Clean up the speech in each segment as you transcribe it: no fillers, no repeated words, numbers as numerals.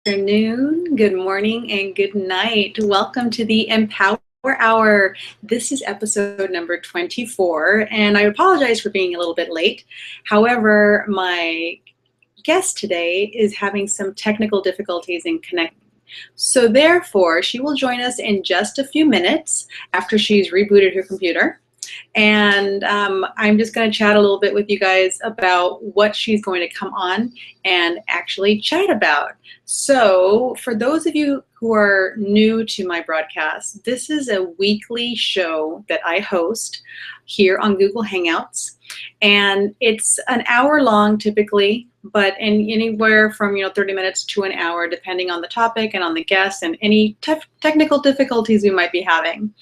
Afternoon, good morning, and good night. Welcome to the Empower Hour. This is episode number 24, and I apologize for being a little bit late. However, my guest today is having some technical difficulties in connecting. So therefore, she will join us in just a few minutes after she's rebooted her computer. And I'm just going to chat a little bit with you guys about what she's going to come on and actually chat about. So for those of you who are new to my broadcast, this is a weekly show that I host here on Google Hangouts. And it's an hour long typically, but in anywhere from 30 minutes to an hour, depending on the topic and on the guest and any technical difficulties we might be having.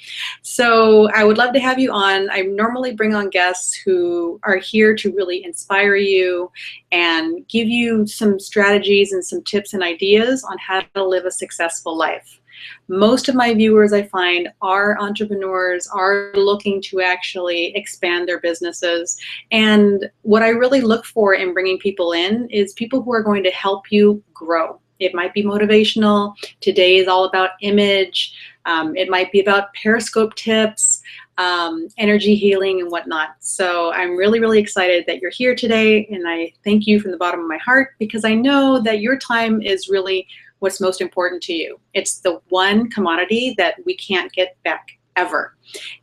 So I would love to have you on. I normally bring on guests who are here to really inspire you and give you some strategies and some tips and ideas on how to live a successful life. Most of my viewers, I find, are entrepreneurs, are looking to actually expand their businesses. And what I really look for in bringing people in is people who are going to help you grow. It might be motivational. Today is all about image. It might be about Periscope tips, energy healing and whatnot. So I'm really, really excited that you're here today. And I thank you from the bottom of my heart because I know that your time is really what's most important to you. It's the one commodity that we can't get back ever.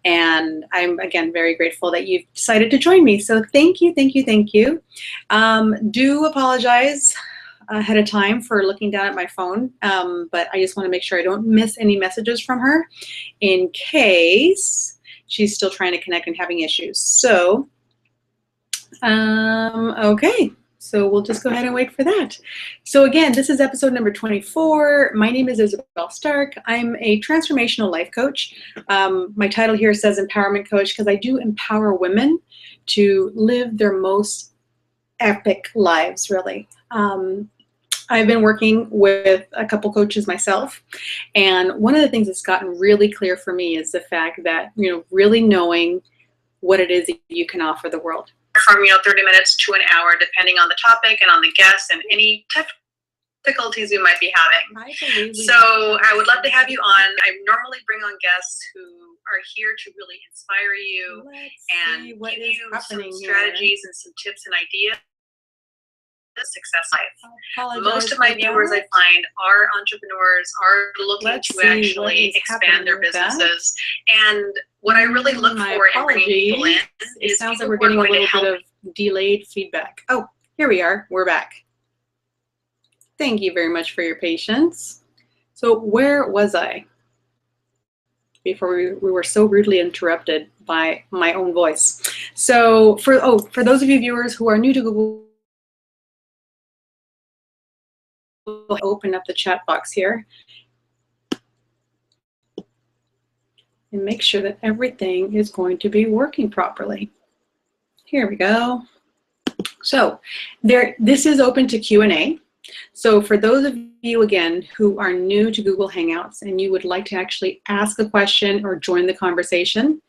And I'm, again, very grateful that you've decided to join me. So thank you, thank you, thank you. Do apologize ahead of time for looking down at my phone, but I just want to make sure I don't miss any messages from her in case she's still trying to connect and having issues. So, okay. So we'll just go ahead and wait for that. So again, this is episode number 24. My name is Isabel Starck. I'm a transformational life coach. My title here says empowerment coach because I do empower women to live their most epic lives, really. I've been working with a couple coaches myself, and one of the things that's gotten really clear for me is the fact that, really knowing what it is that you can offer the world. From 30 minutes to an hour, depending on the topic and on the guest and any difficulties we might be having. So I would love to have you on. I normally bring on guests who are here to really inspire you and give you some strategies and some tips and ideas. Success life. Most of my viewers, I find, are entrepreneurs, are looking to actually expand their businesses. And what I really look for in bringing people in is it sounds like we're getting a little bit of delayed feedback. Oh, here we are. We're back. Thank you very much for your patience. So where was I before we were so rudely interrupted by my own voice? So for those of you viewers who are new to Google, open up the chat box here and make sure that everything is going to be working properly. Here we go. So this is open to Q&A. So for those of you, again, who are new to Google Hangouts and you would like to actually ask a question or join the conversation,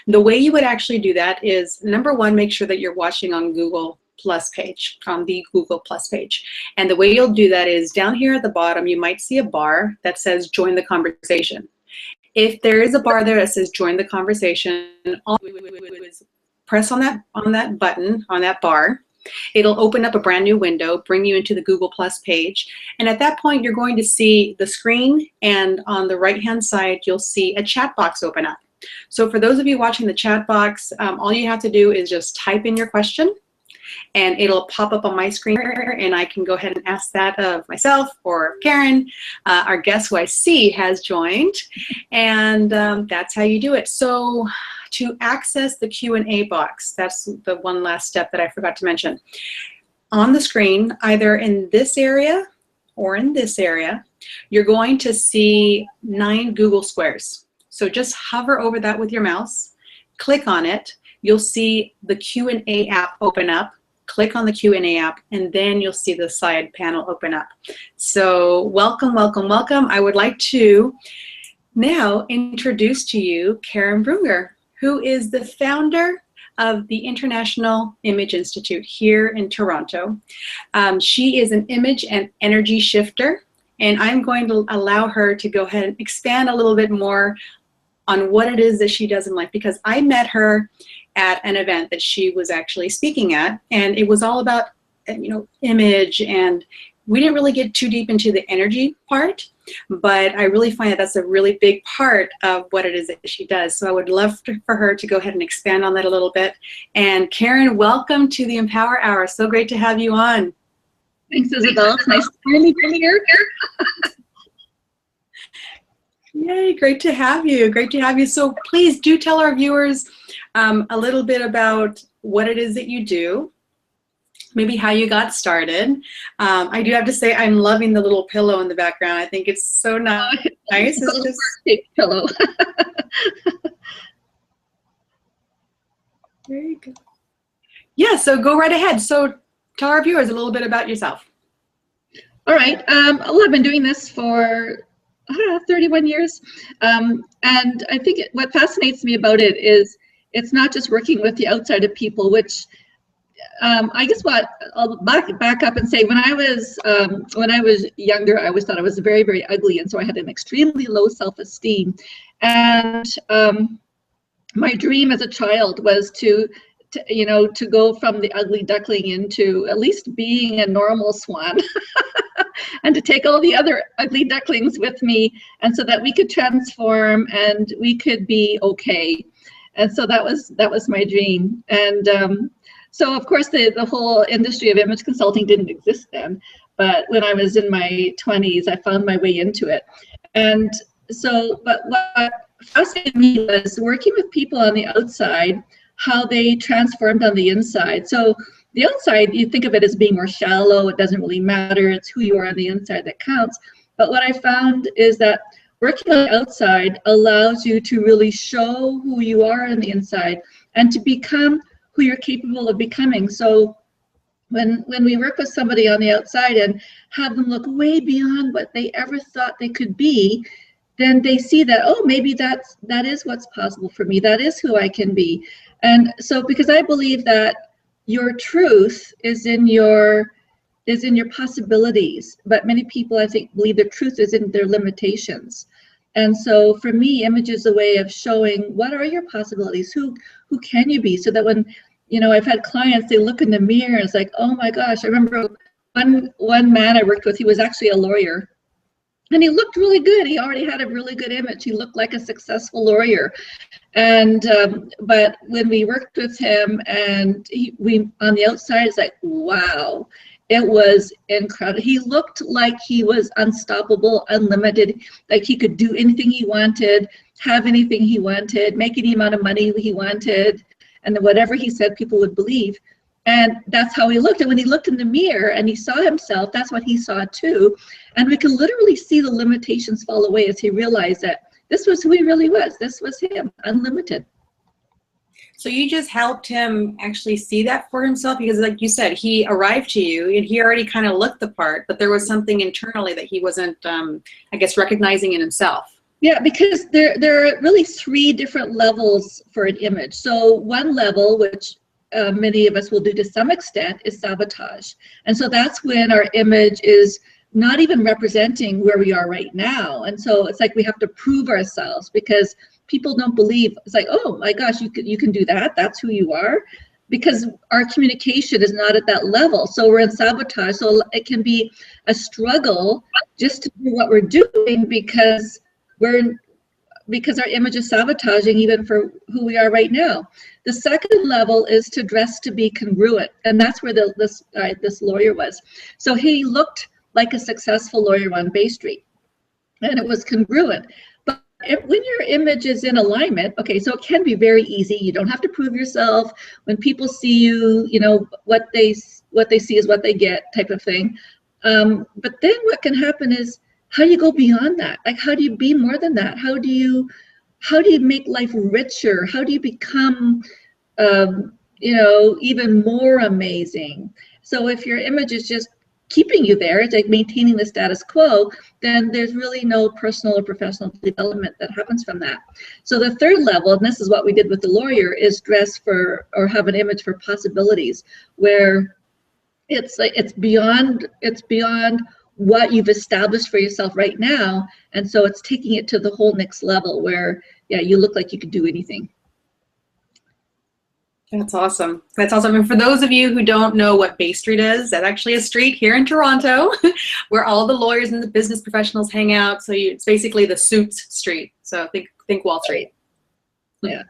the way you would actually do that is, number one, make sure that you're watching on Google Plus page, on the Google Plus page. And the way you'll do that is down here at the bottom, you might see a bar that says join the conversation. If there is a bar there that says join the conversation, all you do is press on that button, on that bar. It'll open up a brand new window, bring you into the Google Plus page. And at that point, you're going to see the screen, and on the right-hand side, you'll see a chat box open up. So for those of you watching the chat box, all you have to do is just type in your question, and it'll pop up on my screen, and I can go ahead and ask that of myself or Karen, our guest who I see has joined, and that's how you do it. So to access the Q&A box, that's the one last step that I forgot to mention. On the screen, either in this area or in this area, you're going to see 9 Google squares. So just hover over that with your mouse, click on it, you'll see the Q&A app open up. Click on the Q&A app, and then you'll see the side panel open up. So welcome, welcome, welcome. I would like to now introduce to you Karen Brunger, who is the founder of the International Image Institute here in Toronto. She is an image and energy shifter, and I'm going to allow her to go ahead and expand a little bit more on what it is that she does in life, because I met her at an event that she was actually speaking at, and it was all about, you know, image, and we didn't really get too deep into the energy part, but I really find that that's a really big part of what it is that she does. So I would love for her to go ahead and expand on that a little bit. And Karen, welcome to the Empower Hour. So great to have you on. Thanks, Isabel. It's nice to finally be here. Yay, great to have you. Great to have you. So please do tell our viewers a little bit about what it is that you do, maybe how you got started. I do have to say I'm loving the little pillow in the background. I think it's so nice. It's a just tape pillow. Very good. Yeah, so go right ahead. So tell our viewers a little bit about yourself. All right. Well, I've been doing this for 31 years. And I think what fascinates me about it is it's not just working with the outside of people, which I guess what I'll back up and say, when I was younger, I always thought I was very, very ugly. And so I had an extremely low self-esteem. And my dream as a child was to go from the ugly duckling into at least being a normal swan and to take all the other ugly ducklings with me, and so that we could transform and we could be okay. And so that was my dream. And so of course the whole industry of image consulting didn't exist then, but when I was in my 20s, I found my way into it. And so, but what fascinated me was working with people on the outside, how they transformed on the inside. So the outside, you think of it as being more shallow. It doesn't really matter. It's who you are on the inside that counts. But what I found is that working on the outside allows you to really show who you are on the inside and to become who you're capable of becoming. So when we work with somebody on the outside and have them look way beyond what they ever thought they could be, then they see that, oh, maybe that is what's possible for me. That is who I can be. And so, because I believe that your truth is in your possibilities, but many people, I think, believe their truth is in their limitations. And so for me, image is a way of showing what are your possibilities, who can you be, so that when, you know, I've had clients, they look in the mirror and it's like, oh my gosh. I remember one man I worked with, he was actually a lawyer. And he looked really good. He already had a really good image. He looked like a successful lawyer. And but when we worked with him, and we on the outside, it's like, wow, it was incredible. He looked like he was unstoppable, unlimited, like he could do anything he wanted, have anything he wanted, make any amount of money he wanted, and then whatever he said, people would believe. And that's how he looked. And when he looked in the mirror and he saw himself, that's what he saw too. And we can literally see the limitations fall away as he realized that this was who he really was. This was him, unlimited. So you just helped him actually see that for himself, because like you said, he arrived to you and he already kind of looked the part, but there was something internally that he wasn't, I guess, recognizing in himself. Yeah, because there are really 3 different levels for an image. So one level, which many of us will do to some extent, is sabotage. And so that's when our image is not even representing where we are right now. And so it's like we have to prove ourselves because people don't believe. It's like, oh my gosh, you can do that. That's who you are. Because our communication is not at that level. So we're in sabotage. So it can be a struggle just to do what we're doing because our image is sabotaging even for who we are right now. The second level is to dress to be congruent, and that's where this lawyer was. So he looked like a successful lawyer on Bay Street, and it was congruent. But when your image is in alignment, okay, so it can be very easy. You don't have to prove yourself. When people see you, you know, what they see is what they get, type of thing. But then what can happen is, how do you go beyond that? Like, how do you be more than that? How do you make life richer? How do you become, you know, even more amazing? So if your image is just keeping you there, it's like maintaining the status quo, then there's really no personal or professional development that happens from that. So the third level, and this is what we did with the lawyer, is dress for, or have an image for possibilities, where it's like it's beyond what you've established for yourself right now. And so it's taking it to the whole next level where, yeah, you look like you could do anything. That's awesome. That's awesome. And for those of you who don't know what Bay Street is, that's actually a street here in Toronto where all the lawyers and the business professionals hang out. So it's basically the Suits Street. So think Wall Street. Yeah.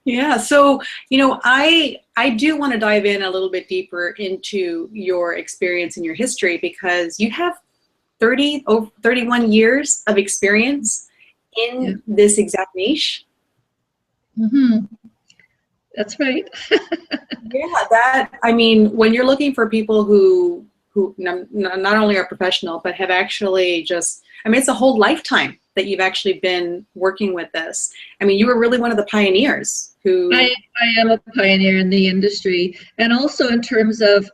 Yeah. So, you know, I do want to dive in a little bit deeper into your experience and your history, because you have 31 years of experience in this exact niche. Mm-hmm. That's right. Yeah, I mean, when you're looking for people who not only are professional, but have actually I mean, it's a whole lifetime that you've actually been working with this. I mean, you were really one of the pioneers who... I am a pioneer in the industry. And also in terms of,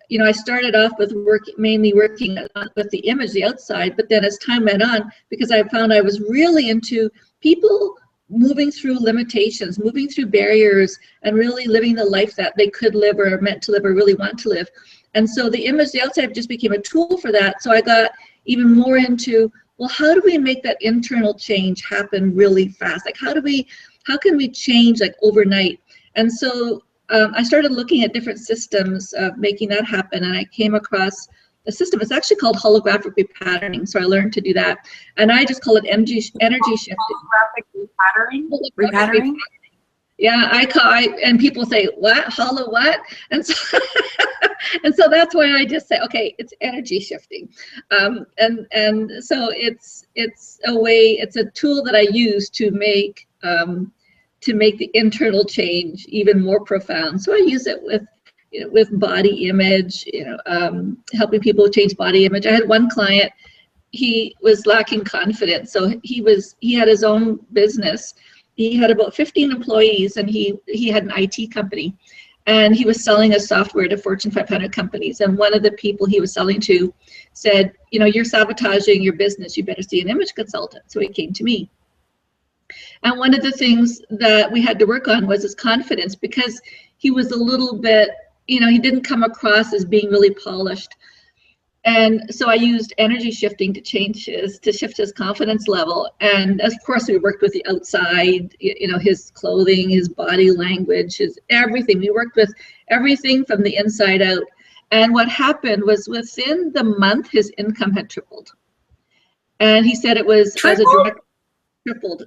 you know, I started off with mainly working with the image, the outside, but then as time went on, because I found I was really into people moving through limitations, moving through barriers, and really living the life that they could live or are meant to live or really want to live. And so the image, the outside just became a tool for that. So I got even more into, well, how do we make that internal change happen really fast? Like, how can we change like overnight? And so I started looking at different systems of making that happen, and I came across a system. It's actually called holographic repatterning. So I learned to do that, and I just call it energy shifting. Holographic repatterning. Yeah, and people say, what, holo what? And so and so that's why I just say, okay, it's energy shifting. And so it's a tool that I use to make the internal change even more profound. So I use it with body image, helping people change body image. I had one client, he was lacking confidence. So he had his own business. He had about 15 employees, and he had an IT company, and he was selling a software to Fortune 500 companies. And one of the people he was selling to said, you know, you're sabotaging your business. You better see an image consultant. So he came to me. And one of the things that we had to work on was his confidence, because he was a little bit, you know, he didn't come across as being really polished. And so I used energy shifting to shift his confidence level. And of course, we worked with the outside, you know, his clothing, his body language, his everything. We worked with everything from the inside out. And what happened was, within the month, his income had tripled. And he said it was tripled.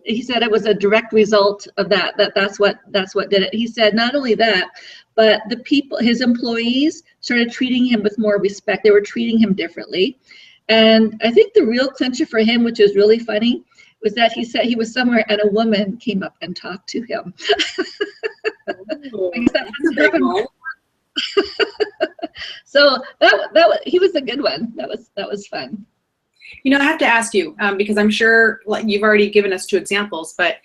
He said it was a direct result of that's what did it. He said not only that, but the people, his employees, started treating him with more respect. They were treating him differently. And I think the real clincher for him, which is really funny, was that he said he was somewhere and a woman came up and talked to him. So he was a good one. That was fun. You know, I have to ask you, because I'm sure, like, you've already given us 2 examples, but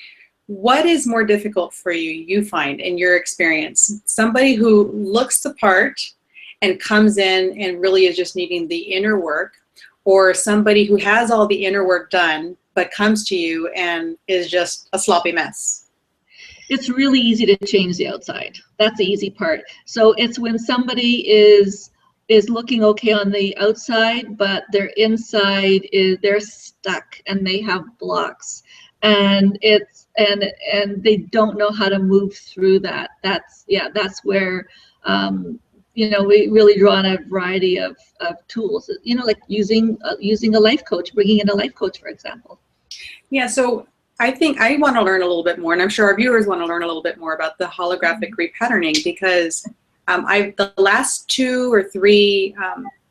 what is more difficult for you find, in your experience? Somebody who looks the part and comes in and really is just needing the inner work, or somebody who has all the inner work done but comes to you and is just a sloppy mess? It's really easy to change the outside. That's the easy part. So it's when somebody is looking okay on the outside, but their inside they're stuck and they have blocks, and they don't know how to move through that. That's where you know, we really draw on a variety of tools, you know, like using a life coach, bringing in a life coach, for example. Yeah, so I think I want to learn a little bit more, and I'm sure our viewers want to learn a little bit more about the holographic repatterning, because the last 2 or 3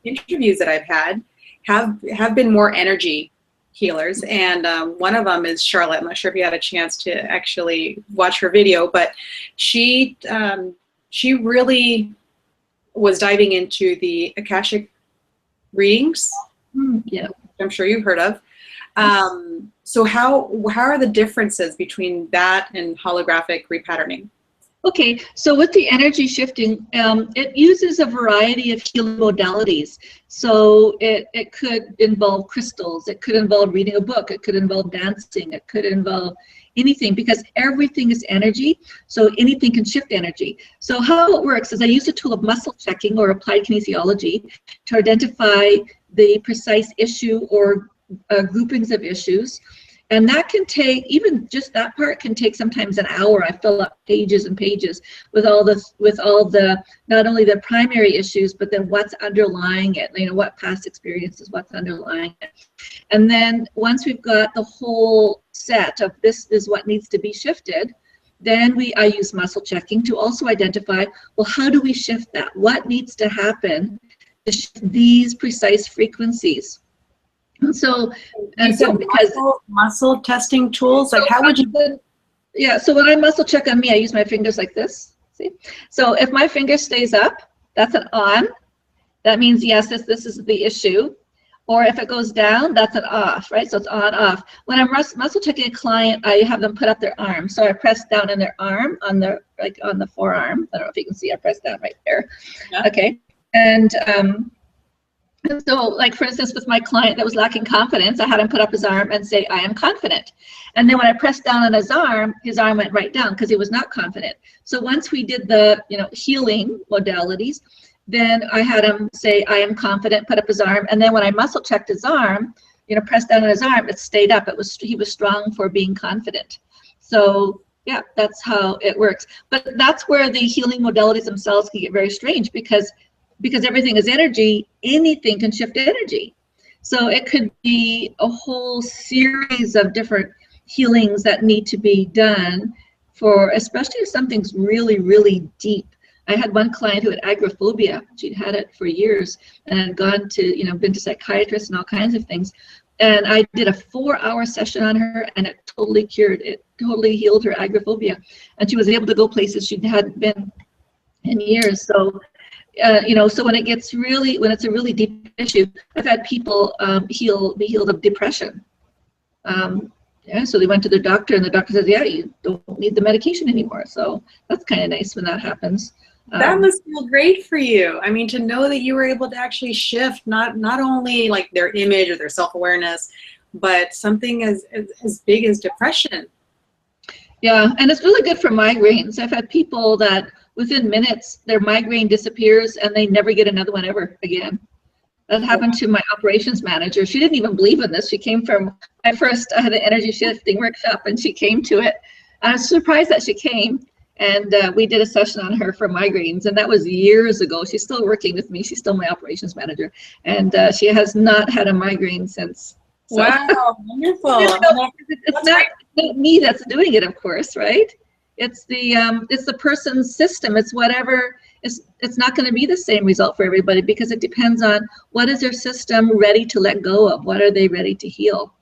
interviews that I've had have been more energy healers, and one of them is Charlotte. I'm not sure if you had a chance to actually watch her video, but she really was diving into the Akashic readings. Yeah, I'm sure you've heard of. So how are the differences between that and holographic repatterning? Okay, so with the energy shifting, it uses a variety of healing modalities. So it could involve crystals, it could involve reading a book, it could involve dancing, it could involve anything, because everything is energy, so anything can shift energy. So how it works is I use a tool of muscle checking or applied kinesiology to identify the precise issue or groupings of issues. And that can take, even just that part can take sometimes an hour. I fill up pages and pages with all the not only the primary issues, but then what's underlying it, you know, what past experiences, what's underlying it. And then once we've got the whole set of this is what needs to be shifted, then I use muscle checking to also identify, well, how do we shift that? What needs to happen to shift these precise frequencies? So because muscle testing tools, like how would you? Yeah, so when I muscle check on me, I use my fingers like this. See, so if my finger stays up, that's an on. That means yes, this is the issue. Or if it goes down, that's an off, right? So it's on, off. When I'm muscle checking a client, I have them put up their arm. So I press down on their arm, on the forearm. I don't know if you can see. I press down right there. Yeah. Okay, and so, like, for instance, with my client that was lacking confidence, I had him put up his arm and say, I am confident. And then when I pressed down on his arm went right down because he was not confident. So once we did the, healing modalities, then I had him say, I am confident, put up his arm. And then when I muscle checked his arm, pressed down on his arm, it stayed up. He was strong for being confident. So yeah, that's how it works. But that's where the healing modalities themselves can get very strange, because everything is energy, anything can shift energy. So it could be a whole series of different healings that need to be done for, especially if something's really, really deep. I had one client who had agoraphobia. She'd had it for years and had gone to, been to psychiatrists and all kinds of things. And I did a 4-hour session on her, and it totally cured it, totally healed her agoraphobia. And she was able to go places she hadn't been in years. So so when it's a really deep issue, I've had people be healed of depression. So they went to their doctor, and the doctor says, yeah, you don't need the medication anymore. So that's kind of nice when that happens. That must feel great for you. I mean, to know that you were able to actually shift not only like their image or their self-awareness, but something as big as depression. Yeah, and it's really good for migraines. I've had people that within minutes, their migraine disappears and they never get another one ever again. That happened to my operations manager. She didn't even believe in this. She came from I had an energy shifting workshop, and she came to it. I was surprised that she came, and we did a session on her for migraines, and that was years ago. She's still working with me. She's still my operations manager, and she has not had a migraine since. So, wow, wonderful. It's not me that's doing it, of course, right? It's the person's system. It's whatever. It's not going to be the same result for everybody, because it depends on what is their system ready to let go of. What are they ready to heal?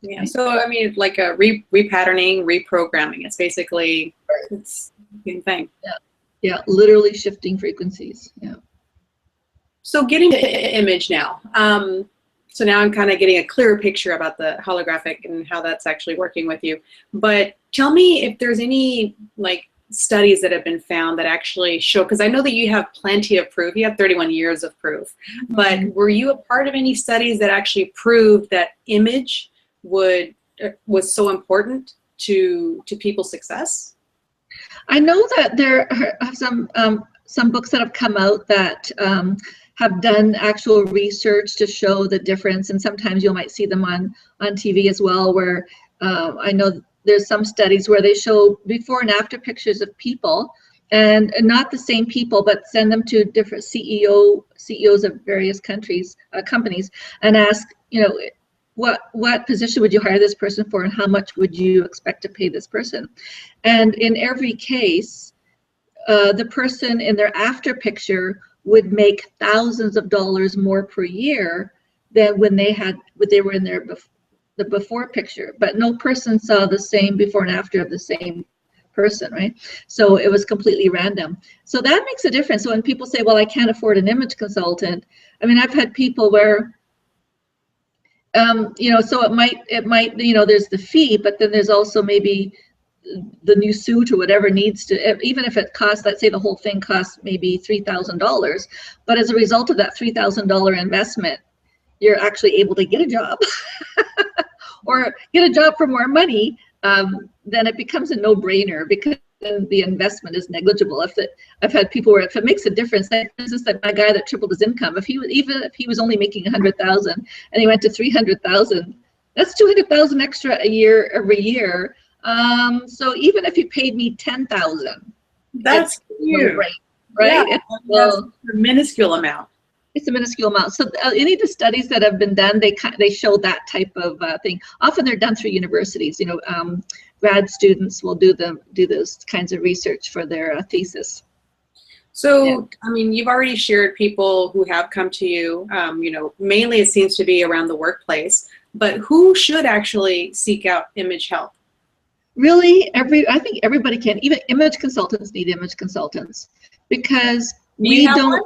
Yeah. So I mean, like a repatterning, reprogramming. It's basically it's the same thing. Yeah. Literally shifting frequencies. Yeah. So getting to image now. So now I'm kind of getting a clearer picture about the holographic and how that's actually working with you. But tell me if there's any studies that have been found that actually show, because I know that you have plenty of proof. You have 31 years of proof. But were you a part of any studies that actually proved that image was so important to people's success? I know that there are some books that have come out that have done actual research to show the difference, and sometimes you might see them on TV as well, where I know there's some studies where they show before and after pictures of people, and not the same people, but send them to different CEOs of various companies, and ask, what position would you hire this person for, and how much would you expect to pay this person? And in every case, the person in their after picture would make thousands of dollars more per year than when they were in the before picture. But no person saw the same before and after of the same person, right? So it was completely random. So that makes a difference. So when people say, well, I can't afford an image consultant, I mean, I've had people where so it might, there's the fee, but then there's also maybe the new suit or whatever needs to, even if it costs, let's say the whole thing costs maybe $3,000, but as a result of that $3,000 investment, you're actually able to get a job or get a job for more money, then it becomes a no-brainer because the investment is negligible. I've had people where if it makes a difference, like for instance, that guy that tripled his income, even if he was only making 100,000 and he went to 300,000, that's 200,000 extra a year every year. So even if you paid me 10,000, that's huge, right? Yeah, that's a minuscule amount. It's a minuscule amount. So any of the studies that have been done, they show that type of thing. Often they're done through universities. You know, grad students will do those kinds of research for their thesis. So, yeah. I mean, you've already shared people who have come to you. You know, mainly it seems to be around the workplace. But who should actually seek out image help? Really, I think everybody can. Even image consultants need image consultants because we don't. One?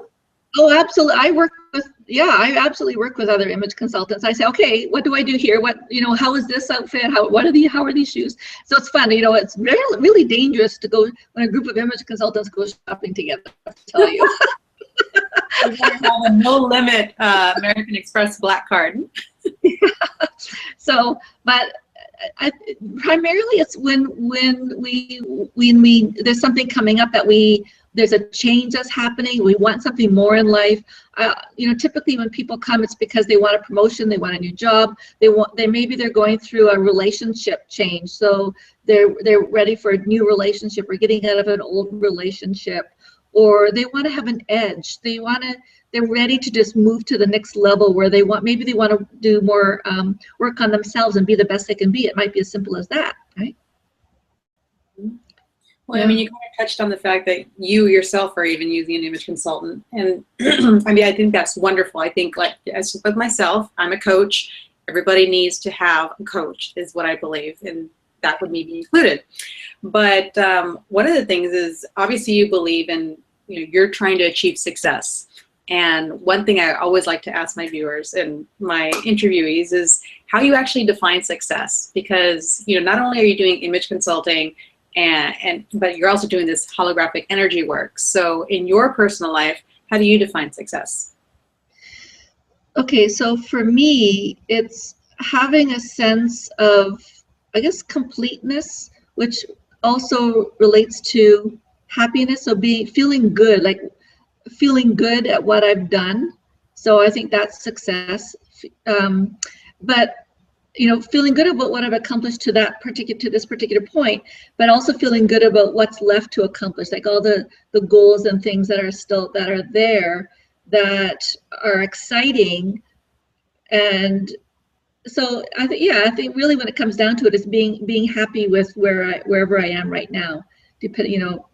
Oh, absolutely. I absolutely work with other image consultants. I say, okay, what do I do here? How is this outfit? How are these shoes? So it's fun. You know, it's really dangerous to go when a group of image consultants go shopping together. I tell you. We're going to have a no limit American Express black card. So, but primarily it's when there's something coming up that there's a change that's happening. We want something more in life. You know, typically when people come, it's because they want a promotion, they want a new job, maybe they're going through a relationship change, so they're ready for a new relationship or getting out of an old relationship, or they want to have an edge. They're ready to just move to the next level where maybe they want to do more work on themselves and be the best they can be. It might be as simple as that, right? Well, yeah. I mean, you kind of touched on the fact that you yourself are even using an image consultant. And I mean, I think that's wonderful. I think, like, as with myself, I'm a coach. Everybody needs to have a coach, is what I believe. And that would be included. But one of the things is, obviously, you believe in, you're trying to achieve success. And one thing I always like to ask my viewers and my interviewees is how you actually define success. Because, not only are you doing image consulting, but you're also doing this holographic energy work. So in your personal life, how do you define success? Okay, so for me, it's having a sense of, I guess, completeness, which also relates to happiness. So feeling good, like feeling good at what I've done. So I think that's success. But feeling good about what I've accomplished to this particular point, but also feeling good about what's left to accomplish, like all the goals and things that are there that are exciting. And so I think really when it comes down to it is being happy with wherever I am right now,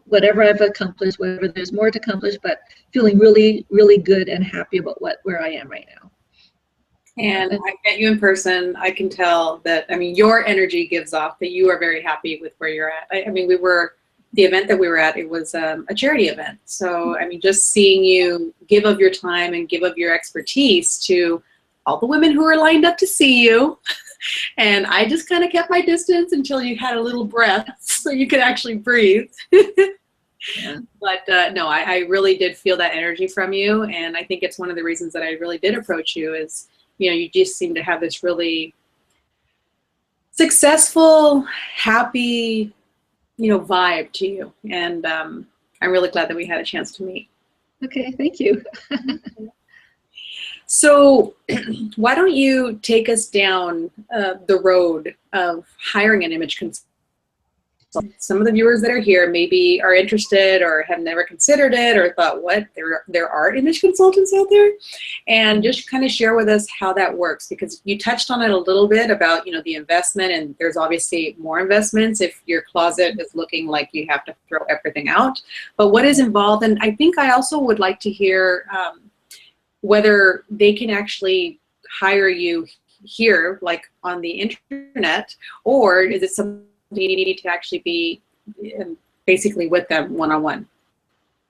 whatever I've accomplished, whether there's more to accomplish, but feeling really, really good and happy about where I am right now. And I met you in person. I can tell that, your energy gives off that you are very happy with where you're at. The event that we were at, it was a charity event. So, just seeing you give of your time and give of your expertise to all the women who were lined up to see you. And I just kind of kept my distance until you had a little breath so you could actually breathe. Yeah. But no, I really did feel that energy from you. And I think it's one of the reasons that I really did approach you is, you just seem to have this really successful, happy, vibe to you. And I'm really glad that we had a chance to meet. Okay, thank you. So why don't you take us down the road of hiring an image consultant? Some of the viewers that are here maybe are interested or have never considered it or thought, what, there are image consultants out there? And just kind of share with us how that works, because you touched on it a little bit about, the investment, and there's obviously more investments if your closet is looking like you have to throw everything out. But what is involved? And I think I also would like to hear whether they can actually hire you here, like on the internet, or is it something you need to actually be basically with them one-on-one?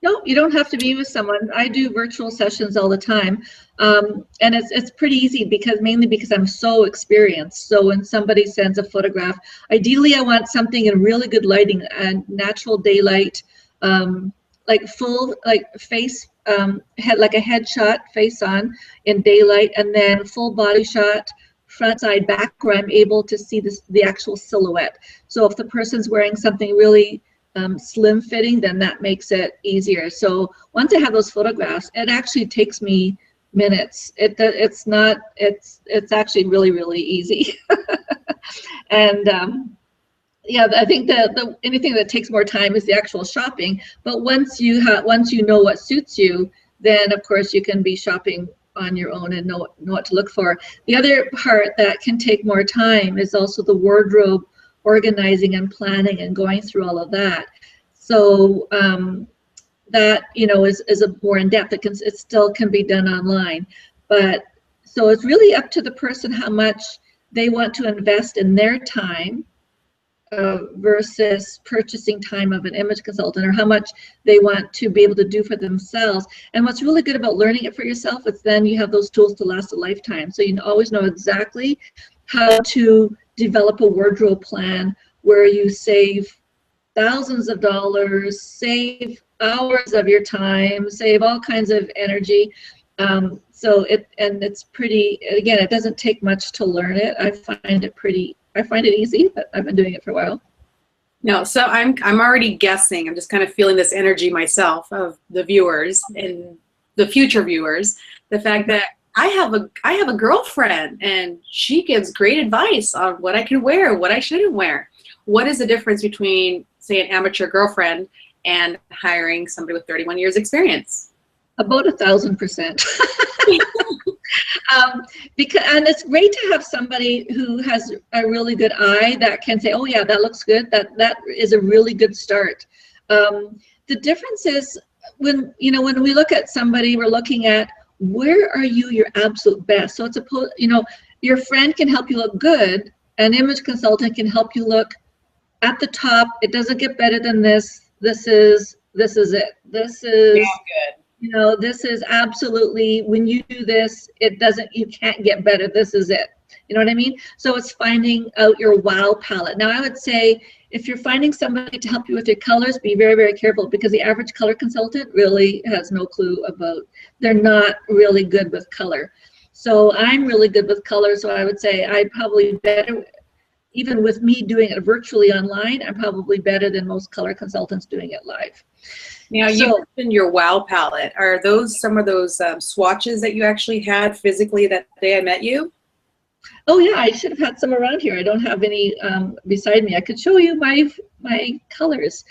No, you don't have to be with someone. I do virtual sessions all the time, and it's pretty easy because mainly because I'm so experienced. So when somebody sends a photograph, ideally I want something in really good lighting and natural daylight, like full like face head like a headshot face on in daylight, and then full body shot front side back where I'm able to see the actual silhouette. So if the person's wearing something really slim fitting, then that makes it easier. So once I have those photographs, it actually takes me minutes. It's actually really, really easy. And yeah, I think the anything that takes more time is the actual shopping. But once you know what suits you, then of course you can be shopping on your own and know what to look for. The other part that can take more time is also the wardrobe organizing and planning and going through all of that. So that is a more in depth. It still can be done online, but so it's really up to the person how much they want to invest in their time versus purchasing time of an image consultant, or how much they want to be able to do for themselves. And what's really good about learning it for yourself is then you have those tools to last a lifetime. So you always know exactly how to develop a wardrobe plan where you save thousands of dollars, save hours of your time, save all kinds of energy. It's pretty, again, it doesn't take much to learn it. I find it easy, but I've been doing it for a while. No, so I'm already guessing. I'm just kind of feeling this energy myself of the viewers and the future viewers. The fact that I have a girlfriend and she gives great advice on what I can wear, what I shouldn't wear. What is the difference between, say, an amateur girlfriend and hiring somebody with 31 years experience? About 1,000%. And it's great to have somebody who has a really good eye that can say, oh yeah, that looks good. That is a really good start. The difference is when we look at somebody, we're looking at where are you your absolute best. So it's your friend can help you look good. An image consultant can help you look at the top. It doesn't get better than this. This is it. This is good. This is absolutely, when you do this, you can't get better. This is it. You know what I mean? So it's finding out your wow palette. Now I would say if you're finding somebody to help you with your colors, be very, very careful, because the average color consultant really has no clue they're not really good with color. So I'm really good with color. So I would say I'm probably better, even with me doing it virtually online, I'm probably better than most color consultants doing it live. Now, you mentioned your wow palette. Are those some of those swatches that you actually had physically that day I met you? Oh yeah, I should have had some around here. I don't have any beside me. I could show you my colors.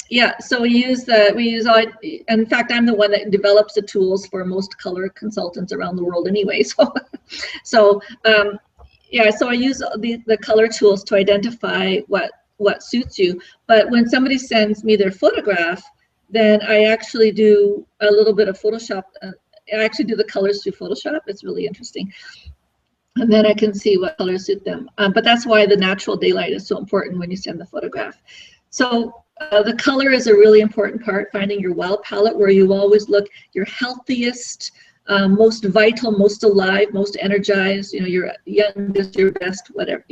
Yeah, so we use all. In fact, I'm the one that develops the tools for most color consultants around the world anyway. So yeah, so I use the color tools to identify what suits you. But when somebody sends me their photograph, then I actually do a little bit of Photoshop. I actually do the colors through Photoshop. It's really interesting. And then I can see what colors suit them. But that's why the natural daylight is so important when you send the photograph. So the color is a really important part, finding your wow palette where you always look your healthiest, most vital, most alive, most energized, your youngest, your best, whatever,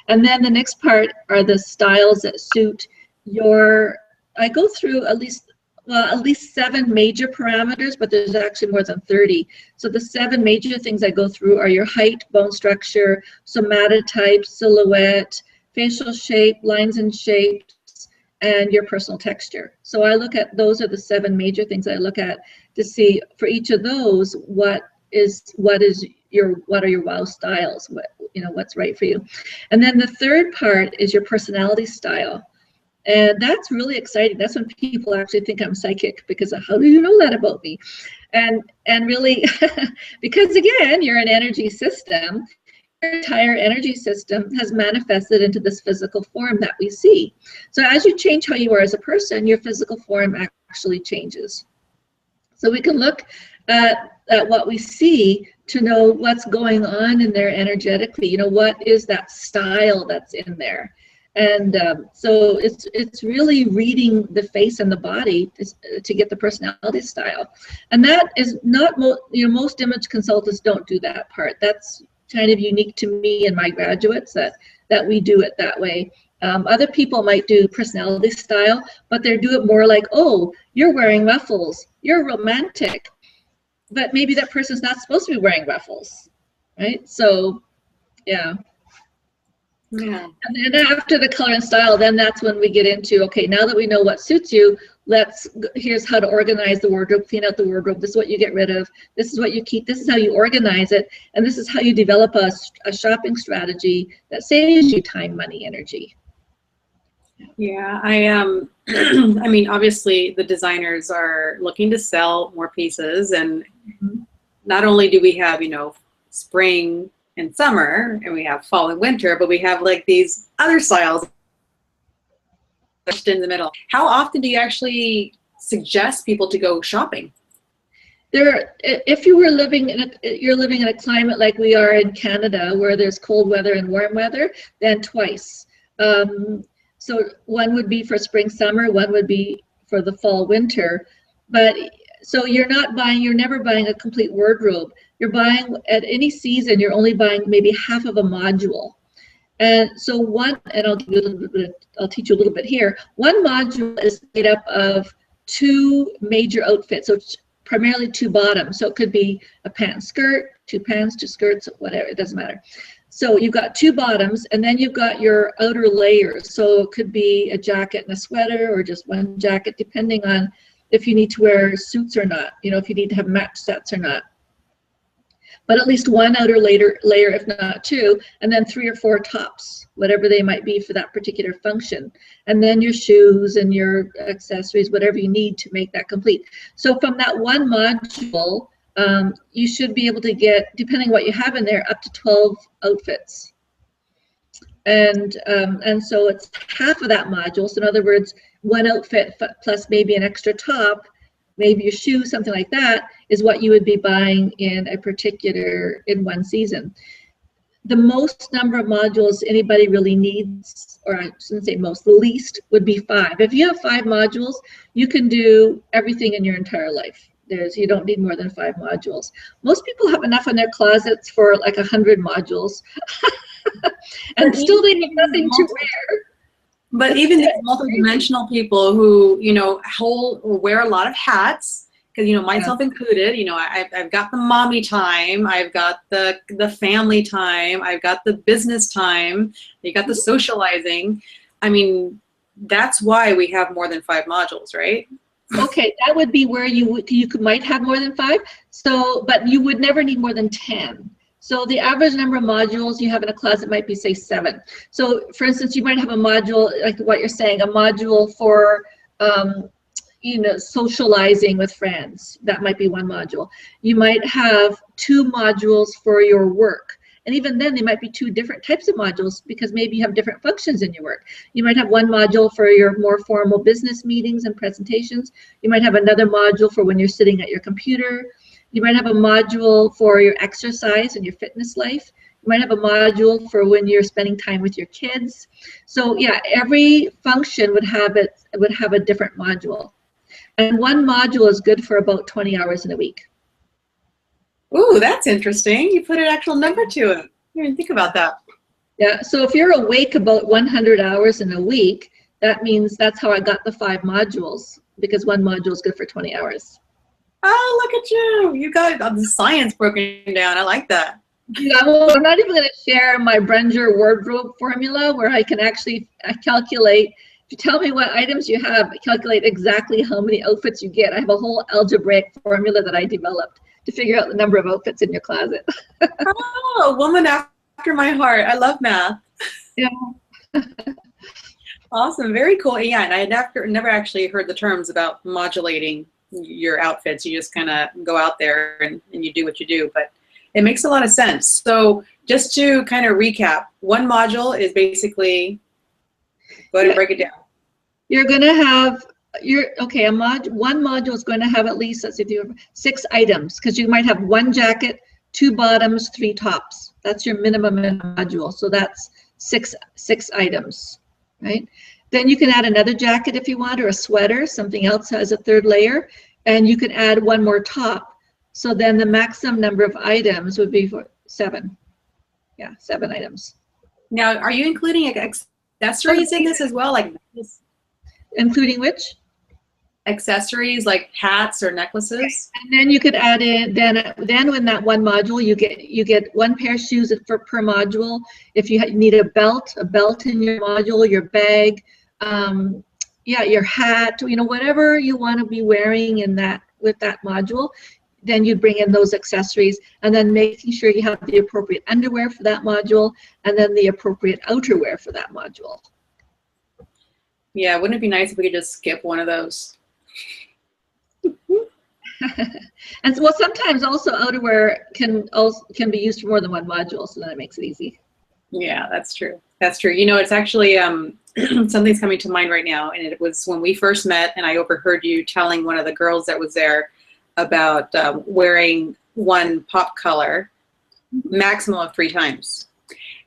And then the next part are the styles that suit I go through at least 7 major parameters, but there's actually more than 30. So the 7 major things I go through are your height, bone structure, somatotype, silhouette, facial shape, lines and shapes, and your personal texture. So I look at, those are the 7 major things I look at to see for each of those what are your wow styles, what's right for you. And then the third part is your personality style. And that's really exciting. That's when people actually think I'm psychic, because how do you know that about me? And really, because again, you're an energy system. Your entire energy system has manifested into this physical form that we see. So as you change how you are as a person, your physical form actually changes. So we can look at what we see to know what's going on in there energetically. What is that style that's in there? And so it's really reading the face and the body to get the personality style. And that is not, most image consultants don't do that part. That's kind of unique to me and my graduates, that we do it that way. Other people might do personality style, but they do it more like, oh, you're wearing ruffles, you're romantic, but maybe that person's not supposed to be wearing ruffles, right? So, yeah. Yeah. And then after the color and style, then that's when we get into, okay, now that we know what suits you, here's how to organize the wardrobe, clean out the wardrobe. This is what you get rid of. This is what you keep. This is how you organize it. And this is how you develop a shopping strategy that saves you time, money, energy. Yeah, I mean, obviously the designers are looking to sell more pieces, and not only do we have, spring and summer, and we have fall and winter, but we have like these other styles in the middle. How often do you actually suggest people to go shopping? If you're living in a climate like we are in Canada, where there's cold weather and warm weather, then twice. So one would be for spring, summer, one would be for the fall, winter. But so you're never buying a complete wardrobe. You're buying, at any season, you're only buying maybe half of a module. And so I'll teach you a little bit here. One module is made up of two major outfits, so it's primarily two bottoms. So it could be a pant skirt, two pants, two skirts, whatever, it doesn't matter. So you've got two bottoms, and then you've got your outer layers. So it could be a jacket and a sweater, or just one jacket, depending on if you need to wear suits or not, if you need to have match sets or not. But at least one outer layer, if not two, and then 3 or 4 tops, whatever they might be for that particular function. And then your shoes and your accessories, whatever you need to make that complete. So from that one module, you should be able to get, depending what you have in there, up to 12 outfits. And so it's half of that module. So in other words, one outfit plus maybe an extra top, maybe your shoes, something like that, is what you would be buying in one season. The most number of modules anybody really needs, or I shouldn't say most, the least would be 5. If you have 5 modules, you can do everything in your entire life. You don't need more than 5 modules. Most people have enough in their closets for like 100 modules. And still they have nothing to wear. But even these multidimensional people who, wear a lot of hats, because, myself included, I've got the mommy time, I've got the family time, I've got the business time, you got the socializing. I mean, that's why we have more than 5 modules, right? Okay, that would be where you might have more than 5. So, but you would never need more than 10. So the average number of modules you have in a closet might be, say, 7. So for instance, you might have a module, like what you're saying, a module for, socializing with friends. That might be one module. You might have 2 modules for your work. And even then, they might be 2 different types of modules, because maybe you have different functions in your work. You might have one module for your more formal business meetings and presentations. You might have another module for when you're sitting at your computer. You might have a module for your exercise and your fitness life. You might have a module for when you're spending time with your kids. So yeah, every function would have a different module. And one module is good for about 20 hours in a week. Ooh, that's interesting. You put an actual number to it. I didn't think about that. Yeah, so if you're awake about 100 hours in a week, that means that's how I got the 5 modules, because one module is good for 20 hours. Oh, look at you. You got the science broken down. I like that. Yeah, well, I'm not even going to share my Brunger wardrobe formula, where I can actually calculate. If you tell me what items you have, calculate exactly how many outfits you get. I have a whole algebraic formula that I developed to figure out the number of outfits in your closet. Oh, a woman after my heart. I love math. Yeah. Awesome. Very cool. Yeah, and I had never actually heard the terms about modulating your outfits. You just kind of go out there and you do what you do, but it makes a lot of sense. So just to kind of recap, one module is basically, go ahead and break it down. You're going to have one module is going to have at least, let's see, if you have 6 items, because you might have 1 jacket, 2 bottoms, 3 tops. That's your minimum in a module. So that's six items. right? Then you can add another jacket if you want, or a sweater, something else has a third layer, and you can add one more top. So then the maximum number of items would be 7. Yeah, 7 items. Now, are you including accessories in this as well? Like including which? Accessories like hats or necklaces? And then you could add in, then in that one module, you get 1 pair of shoes per module. If you need a belt in your module, your bag, yeah, your hat, you know, whatever you want to be wearing in that, with that module, then you bring in those accessories, and then making sure you have the appropriate underwear for that module, and then the appropriate outerwear for that module. Yeah, wouldn't it be nice if we could just skip one of those? And so, well, sometimes also outerwear can be used for more than one module, so then it makes it easy. Yeah, that's true. That's true. You know, it's actually something's coming to mind right now, and it was when we first met, and I overheard you telling one of the girls that was there about wearing one pop color maximum of 3 times.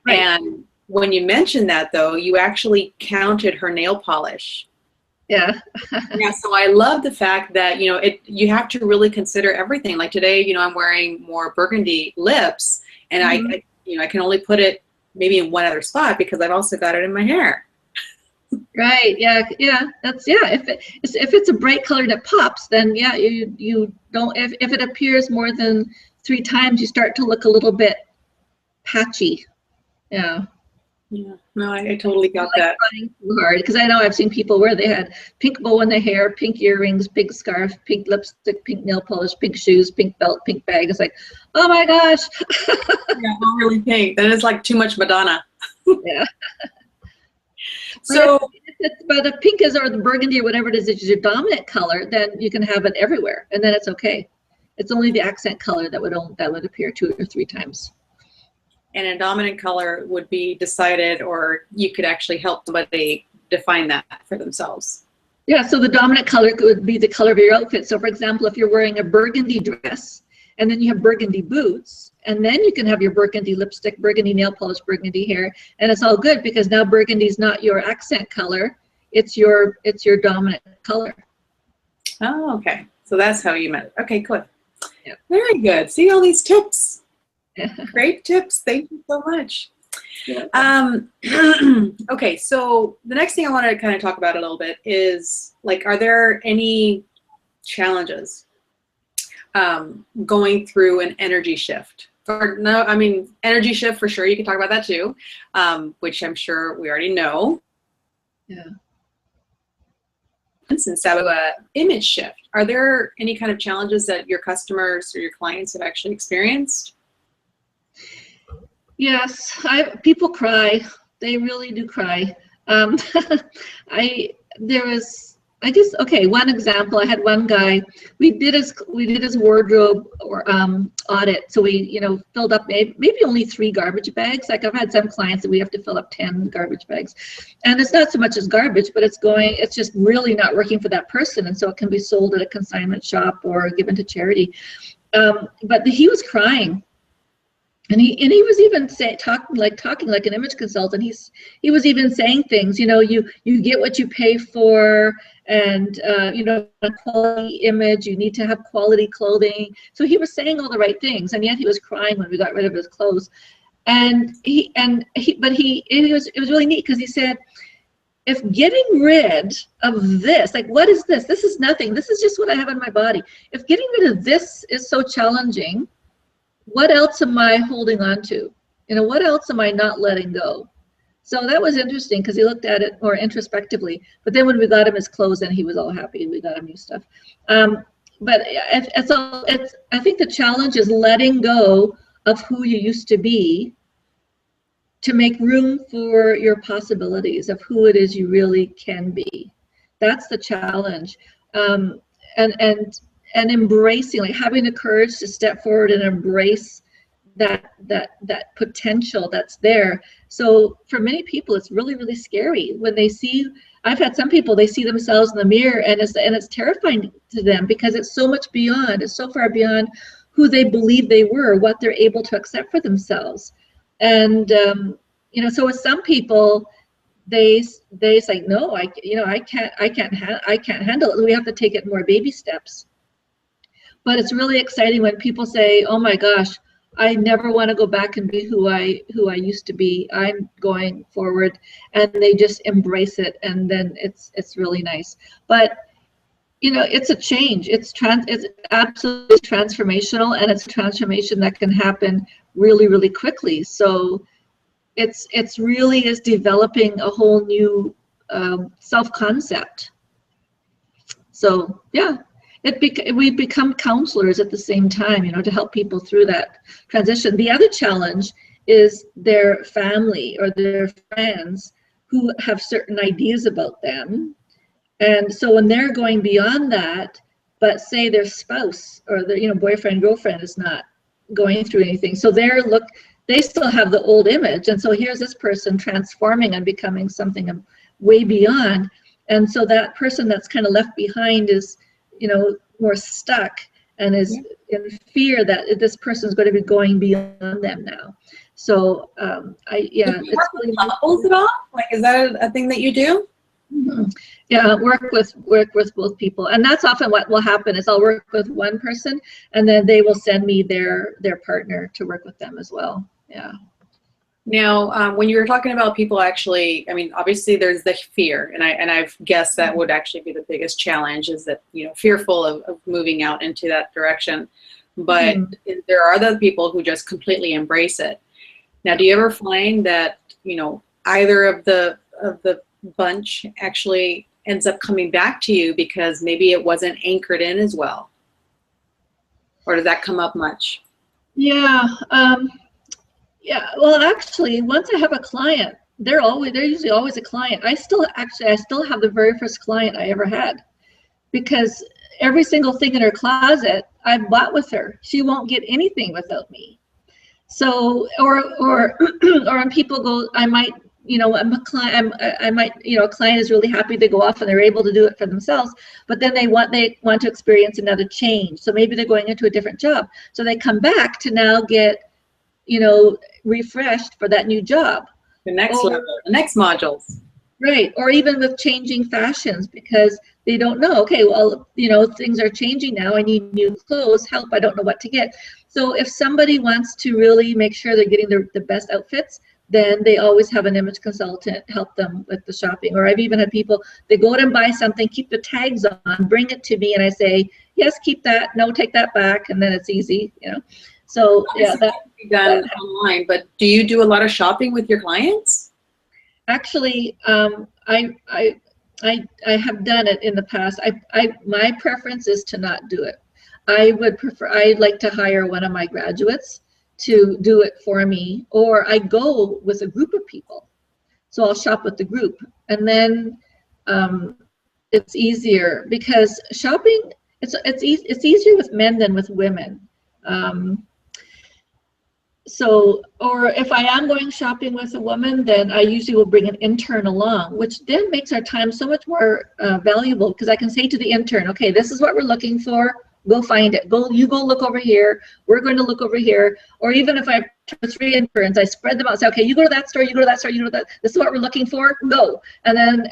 Right. And when you mentioned that, though, you actually counted her nail polish. Yeah. Yeah. So I love the fact that, you know, you have to really consider everything. Like today, you know, I'm wearing more burgundy lips, and I you know, I can only put it maybe in one other spot because I've also got it in my hair. Right. Yeah. Yeah. That's, yeah. If it's a bright color that pops, then yeah, you don't. If it appears more than 3 times, you start to look a little bit patchy. Yeah. Yeah. No, I totally got that. Trying too hard, because I know I've seen people where they had pink bow in their hair, pink earrings, pink scarf, pink lipstick, pink nail polish, pink shoes, pink belt, pink bag. It's like, oh my gosh. Yeah, all really pink. Then it's like too much Madonna. Yeah. So, but if pink is, or the burgundy or whatever it is your dominant color, then you can have it everywhere, and then it's okay. It's only the accent color that would appear 2 or 3 times. And a dominant color would be decided, or you could actually help somebody define that for themselves. Yeah, so the dominant color would be the color of your outfit. So for example, if you're wearing a burgundy dress and then you have burgundy boots, and then you can have your burgundy lipstick, burgundy nail polish, burgundy hair, and it's all good because now burgundy is not your accent color, it's your dominant color. Oh, okay. So that's how you meant it. Okay, good. Yeah. Very good. See all these tips. Great tips. Thank you so much. Okay, so the next thing I want to kind of talk about a little bit is, like, are there any challenges going through an energy shift? Or no, I mean, energy shift for sure. You can talk about that too, which I'm sure we already know. Yeah. Instead of an image shift, are there any kind of challenges that your customers or your clients have actually experienced? Yes, people cry. They really do cry. Okay, one example. I had one guy. We did his wardrobe or audit. So we, you know, filled up maybe only 3 garbage bags. Like I've had some clients that we have to fill up 10 garbage bags, and it's not so much as garbage, but it's just really not working for that person, and so it can be sold at a consignment shop or given to charity. But he was crying. And he was even talking like an image consultant. He was even saying things, you know, you get what you pay for, and you know, a quality image, you need to have quality clothing. So he was saying all the right things, and yet he was crying when we got rid of his clothes. And it was really neat because he said, if getting rid of this, like, what is this? This is nothing. This is just what I have on my body. If getting rid of this is so challenging, what else am I holding on to? You know, what else am I not letting go? So that was interesting because he looked at it more introspectively. But then when we got him his clothes, then he was all happy. We got him new stuff. But I think the challenge is letting go of who you used to be to make room for your possibilities of who it is you really can be. That's the challenge. And embracing, like having the courage to step forward and embrace that potential that's there. So for many people, it's really, really scary when they see. I've had some people, they see themselves in the mirror, and it's terrifying to them because it's so much beyond. It's so far beyond who they believe they were, what they're able to accept for themselves. And you know, so with some people, they say, no, I can't handle it. We have to take it more baby steps. But it's really exciting when people say, oh my gosh, I never want to go back and be who I used to be. I'm going forward, and they just embrace it, and then it's really nice. But it's a change. It's absolutely transformational, and it's a transformation that can happen really, really quickly. So it's really is developing a whole new self-concept. So yeah, we become counselors at the same time, to help people through that transition. The other challenge is their family or their friends who have certain ideas about them. And so when they're going beyond that, but say their spouse or their boyfriend, girlfriend is not going through anything, so they still have the old image, and so here's this person transforming and becoming something way beyond. And so that person that's kind of left behind is, more stuck and is in fear that this person is going to be going beyond them now. So it's really couples at all? Like, is that a thing that you do? Mm-hmm. Yeah, work with both people, and that's often what will happen is I'll work with one person, and then they will send me their partner to work with them as well. Yeah. Now, when you were talking about people actually, I mean, obviously there's the fear, and I've guessed that would actually be the biggest challenge, is that, fearful of moving out into that direction. But there are the people who just completely embrace it. Now, do you ever find that, either of the bunch actually ends up coming back to you because maybe it wasn't anchored in as well? Or does that come up much? Yeah. Yeah, well, actually, once I have a client, they're usually always a client. I still have the very first client I ever had, because every single thing in her closet I bought with her. She won't get anything without me. So, or when people go, I might, I'm a client. A client is really happy to go off and they're able to do it for themselves, but then they want to experience another change. So maybe they're going into a different job. So they come back to now get, refreshed for that new job. The next level, the next modules. Right, or even with changing fashions, because they don't know, okay, well, things are changing now, I need new clothes, help, I don't know what to get. So if somebody wants to really make sure they're getting the best outfits, then they always have an image consultant help them with the shopping. Or I've even had people, they go out and buy something, keep the tags on, bring it to me, and I say, yes, keep that, no, take that back, and then it's easy, So yeah, that can be done online. But do you do a lot of shopping with your clients? Actually, I have done it in the past. My preference is to not do it. I'd like to hire one of my graduates to do it for me, or I go with a group of people. So I'll shop with the group, and then it's easier because shopping, it's easier with men than with women. So, or if I am going shopping with a woman, then I usually will bring an intern along, which then makes our time so much more valuable, because I can say to the intern, okay, this is what we're looking for, go find it. You go look over here, we're going to look over here. Or even if I have 2 or 3 interns, I spread them out, say, okay, you go to that store, you go to that store, you go to that, this is what we're looking for, go. And then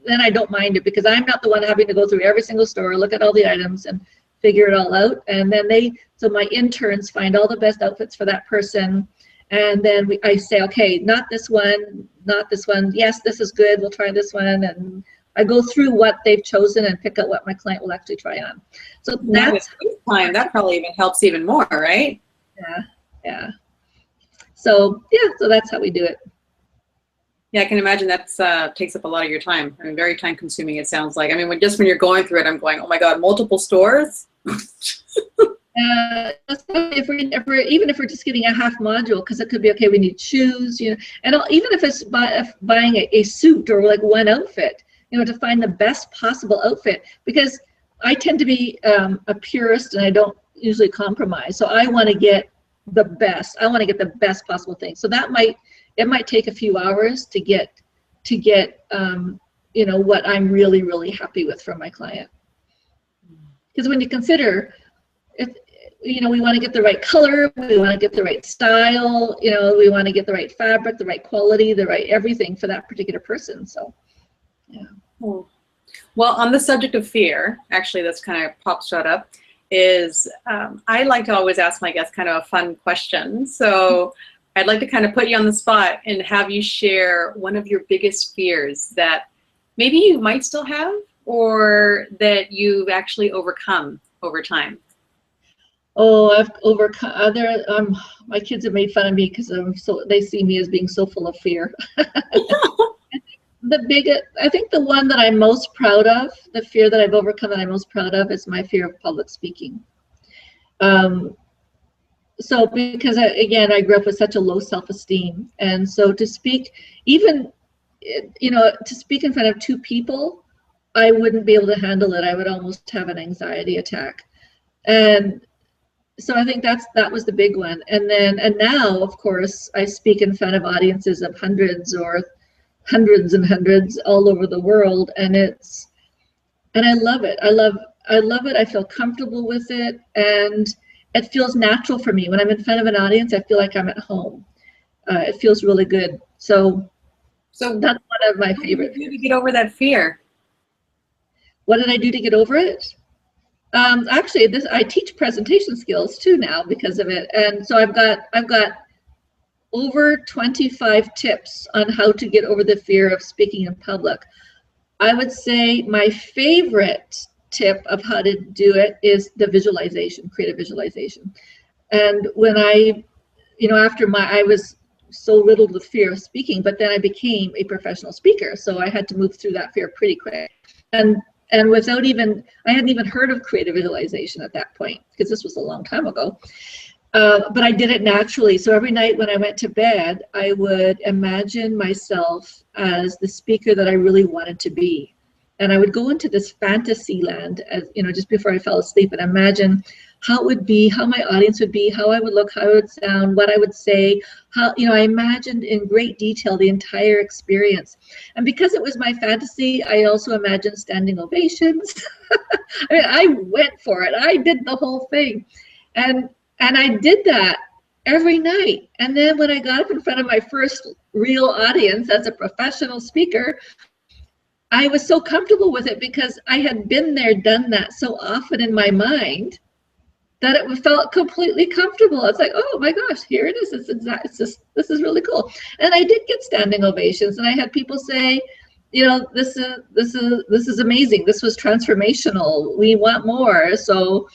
then I don't mind it, because I'm not the one having to go through every single store, look at all the items and figure it all out. And then so my interns find all the best outfits for that person. And then I say, okay, not this one, not this one. Yes, this is good. We'll try this one. And I go through what they've chosen and pick out what my client will actually try on. So that's time. That probably even helps even more, right? Yeah. So yeah, so that's how we do it. Yeah, I can imagine that takes up a lot of your time. I mean, very time consuming, it sounds like. I mean, when you're going through it, I'm going, oh my God, multiple stores? If we're just getting a half module, because it could be, okay, we need shoes, and even if it's buying a suit or like one outfit, to find the best possible outfit, because I tend to be a purist and I don't usually compromise. So I want to get the best. I want to get the best possible thing. So it might take a few hours to get what I'm really, really happy with from my client. Because when you consider we want to get the right color, we want to get the right style, we want to get the right fabric, the right quality, the right everything for that particular person. So, yeah. Cool. Well, on the subject of fear, actually, that's kind of pops right up, is I like to always ask my guests kind of a fun question. So I'd like to kind of put you on the spot and have you share one of your biggest fears that maybe you might still have or that you've actually overcome over time. Oh, I've overcome other. My kids have made fun of me because they see me as being so full of fear. I think the one that I'm most proud of, the fear that I've overcome that I'm most proud of, is my fear of public speaking. So because again, I grew up with such a low self-esteem, and so to speak, even to speak in front of two people, I wouldn't be able to handle it. I would almost have an anxiety attack, and so I think that was the big one. And now, of course, I speak in front of audiences of hundreds or hundreds and hundreds all over the world, and I love it. I love it. I feel comfortable with it, and it feels natural for me. When I'm in front of an audience, I feel like I'm at home. It feels really good. So that's one of my favorite. What did you do to get over that fear? What did I do to get over it? Actually, I teach presentation skills too now because of it, and so I've got over 25 tips on how to get over the fear of speaking in public. I would say my favorite tip of how to do it is the visualization, creative visualization. And when I was so riddled with fear of speaking, but then I became a professional speaker, so I had to move through that fear pretty quick. And I hadn't even heard of creative visualization at that point, because this was a long time ago. But I did it naturally. So every night when I went to bed, I would imagine myself as the speaker that I really wanted to be. And I would go into this fantasy land, just before I fell asleep, and imagine how it would be, how my audience would be, how I would look, how I would sound, what I would say, I imagined in great detail the entire experience. And because it was my fantasy, I also imagined standing ovations. I mean, I went for it. I did the whole thing. And I did that every night. And then when I got up in front of my first real audience as a professional speaker, I was so comfortable with it because I had been there, done that so often in my mind that it felt completely comfortable. It's like, oh my gosh, here it is. This is really cool. And I did get standing ovations, and I had people say, this is amazing. This was transformational. We want more. So,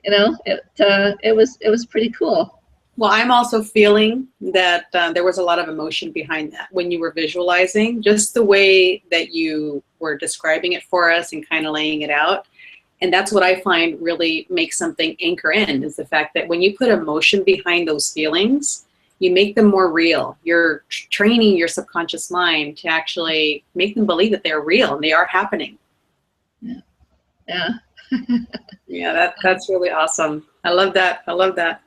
it was pretty cool. Well, I'm also feeling that there was a lot of emotion behind that when you were visualizing, just the way that you were describing it for us and kind of laying it out. And that's what I find really makes something anchor in, is the fact that when you put emotion behind those feelings, you make them more real. You're training your subconscious mind to actually make them believe that they're real and they are happening. Yeah. Yeah. Yeah, that's really awesome. I love that. I love that.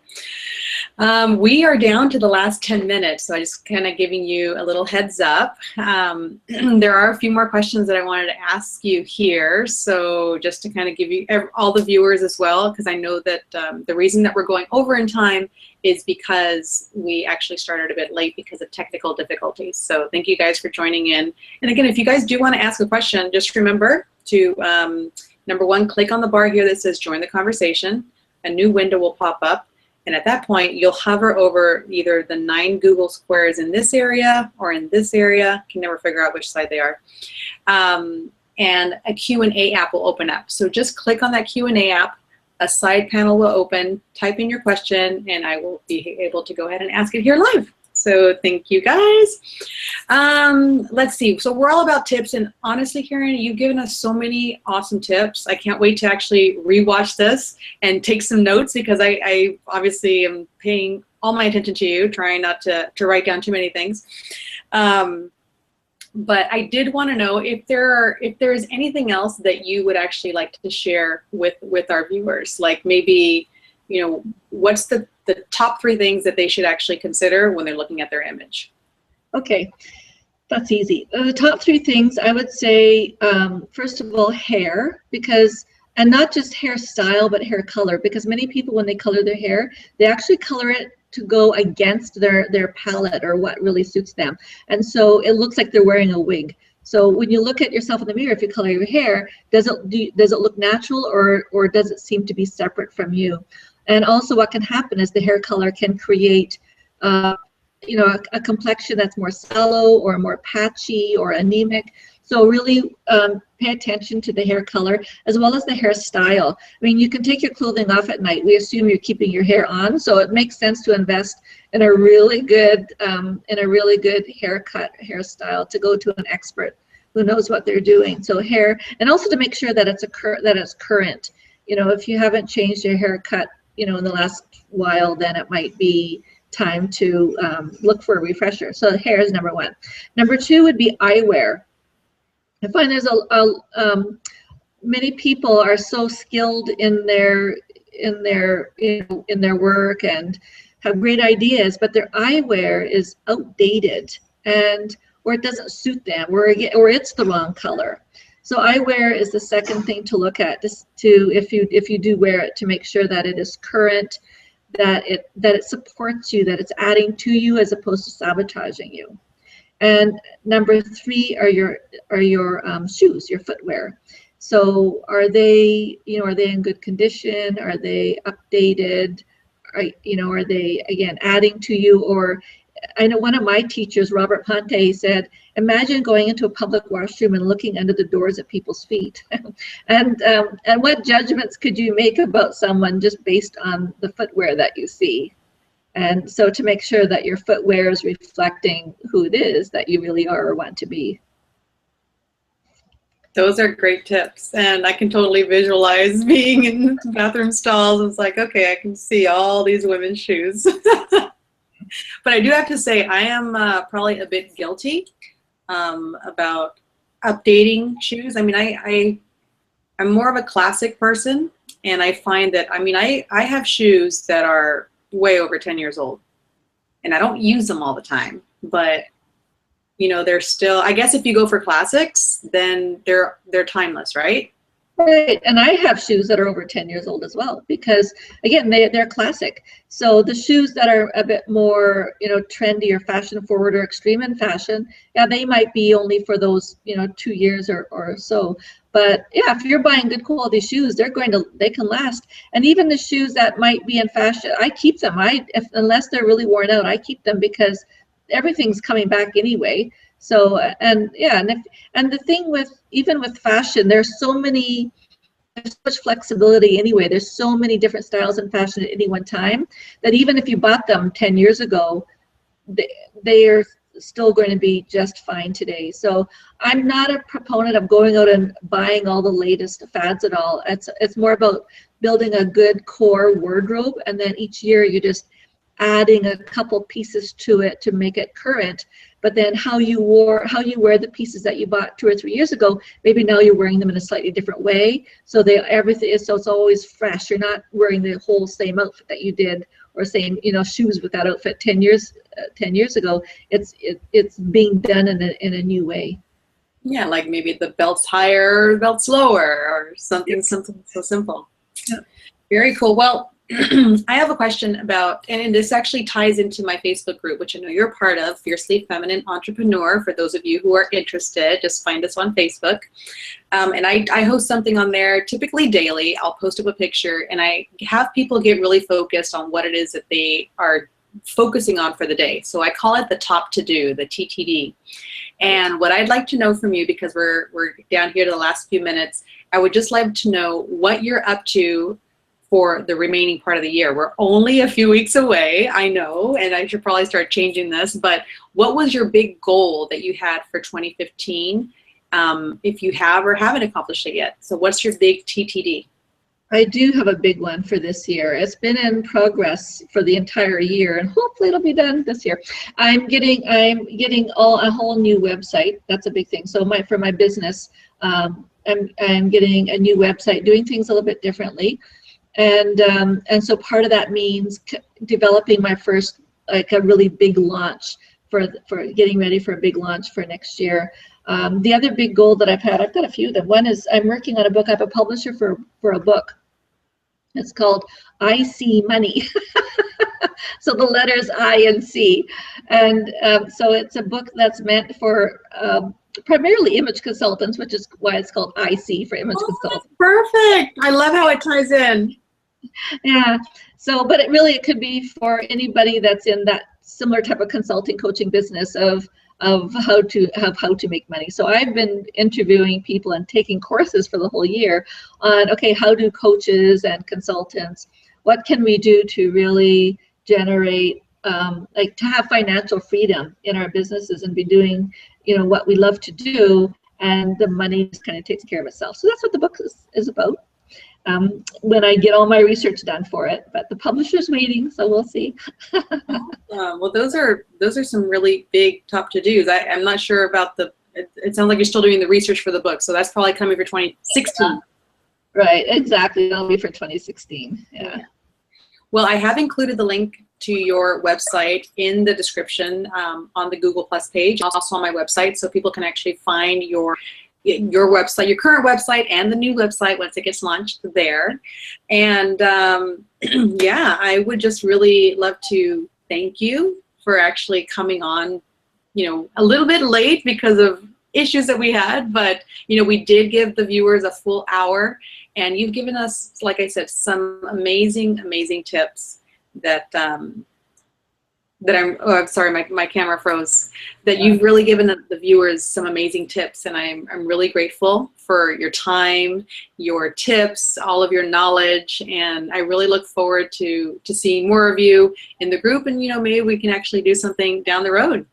We are down to the last 10 minutes, so I just kind of giving you a little heads up. There are a few more questions that I wanted to ask you here, so just to kind of give you all the viewers as well, because I know that the reason that we're going over in time is because we actually started a bit late because of technical difficulties. So thank you guys for joining in. And again, if you guys do want to ask a question, just remember to, number one, click on the bar here that says join the conversation. A new window will pop up. And at that point, you'll hover over either the 9 Google squares in this area or in this area. Can never figure out which side they are. And a Q&A app will open up. So just click on that Q&A app. A side panel will open. Type in your question, and I will be able to go ahead and ask it here live. So thank you, guys. Let's see. So we're all about tips, and honestly, Karen, you've given us so many awesome tips. I can't wait to actually rewatch this and take some notes, because I obviously am paying all my attention to you, trying not to write down too many things. But I did want to know if there is anything else that you would actually like to share with our viewers, like maybe, what's the top 3 things that they should actually consider when they're looking at their image? Okay, that's easy. The top 3 things I would say, first of all, hair, because And not just hairstyle, but hair color, because many people, when they color their hair, they actually color it to go against their palette or what really suits them. And so it looks like they're wearing a wig. So when you look at yourself in the mirror, if you color your hair, does it look natural, or does it seem to be separate from you? And also what can happen is the hair color can create you know, a complexion that's more sallow or more patchy or anemic. So really pay attention to the hair color as well as the hairstyle. I mean, you can take your clothing off at night. We assume you're keeping your hair on, so it makes sense to invest in a really good hairstyle, to go to an expert who knows what they're doing. So hair, and also to make sure that it's current. You know, if you haven't changed your haircut, you know, in the last while, then it might be time to look for a refresher. So hair is number one. Number two would be eyewear. I find there's many people are so skilled in their work and have great ideas, but their eyewear is outdated, or it doesn't suit them, or it's the wrong color. So eyewear is the second thing to look at, just to if you do wear it, to make sure that it is current, that it supports you, that it's adding to you as opposed to sabotaging you. And number three are your shoes, your footwear. So are they in good condition? Are they updated? Are they, again, adding to you? Or I know one of my teachers, Robert Ponte, said, imagine going into a public washroom and looking under the doors at people's feet. and what judgments could you make about someone just based on the footwear that you see? And so to make sure that your footwear is reflecting who it is that you really are or want to be. Those are great tips, and I can totally visualize being in bathroom stalls. It's like, okay, I can see all these women's shoes. But I do have to say, I am probably a bit guilty about updating shoes. I mean, I'm more of a classic person, and I find that, I mean, I have shoes that are way over 10 years old, and I don't use them all the time, but you know, they're still, I guess if you go for classics, then they're timeless, right? Right, and I have shoes that are over 10 years old as well, because again, they're classic. So the shoes that are a bit more, you know, trendy or fashion forward or extreme in fashion, yeah, they might be only for those, you know, 2 years or so. But yeah, if you're buying good quality shoes, they can last. And even the shoes that might be in fashion, I keep them. Unless they're really worn out, I keep them, because everything's coming back anyway. So and the thing even with fashion, there's so much flexibility anyway. There's so many different styles in fashion at any one time that even if you bought them 10 years ago, they are still going to be just fine today. So I'm not a proponent of going out and buying all the latest fads at all. It's more about building a good core wardrobe, and then each year you just adding a couple pieces to it to make it current. But then how you wear the pieces that you bought 2 or 3 years ago, maybe now you're wearing them in a slightly different way. So it's always fresh. You're not wearing the whole same outfit that you did, or same, you know, shoes with that outfit 10 years ago. It's being done in a new way. Yeah, like maybe the belt's higher, or belt's lower, or something so simple. Yeah. Very cool. Well, I have a question about, and this actually ties into my Facebook group, which I know you're part of, Fiercely Feminine Entrepreneur. For those of you who are interested, just find us on Facebook. And I host something on there, typically daily. I'll post up a picture, and I have people get really focused on what it is that they are focusing on for the day. So I call it the top to do, the TTD. And what I'd like to know from you, because we're down here to the last few minutes, I would just like to know what you're up to for the remaining part of the year. We're only a few weeks away, I know, and I should probably start changing this, but what was your big goal that you had for 2015, if you have or haven't accomplished it yet? So what's your big TTD? I do have a big one for this year. It's been in progress for the entire year, and hopefully it'll be done this year. I'm getting a whole new website. That's a big thing. So for my business, I'm getting a new website, doing things a little bit differently. And so part of that means developing my first, like, a really big launch for getting ready for a big launch for next year. The other big goal that I've got a few of them. One is I'm working on a book. I'm a publisher for a book. It's called I See Money. So the letters I and C. And so it's a book that's meant for primarily image consultants, which is why it's called IC for image consultants. Perfect. I love how it ties in. Yeah. So, but it could be for anybody that's in that similar type of consulting coaching business of how to make money. So I've been interviewing people and taking courses for the whole year on, okay, how do coaches and consultants, what can we do to really generate, like to have financial freedom in our businesses and be doing, what we love to do, and the money just kind of takes care of itself. So that's what the book is about. When I get all my research done for it, but the publisher's waiting, so we'll see. Well, those are some really big top to-dos. I'm not sure about it sounds like you're still doing the research for the book, so that's probably coming for 2016. Right, exactly. It'll be for 2016. Yeah. Well, I have included the link to your website in the description on the Google Plus page, also on my website, so people can actually find your website, your current website, and the new website once it gets launched there. And yeah, I would just really love to thank you for actually coming on, a little bit late because of issues that we had, but we did give the viewers a full hour, and you've given us, like I said, some amazing tips that I'm sorry, my camera froze. That you've really given the viewers some amazing tips, and I'm really grateful for your time, your tips, all of your knowledge, and I really look forward to seeing more of you in the group, and maybe we can actually do something down the road.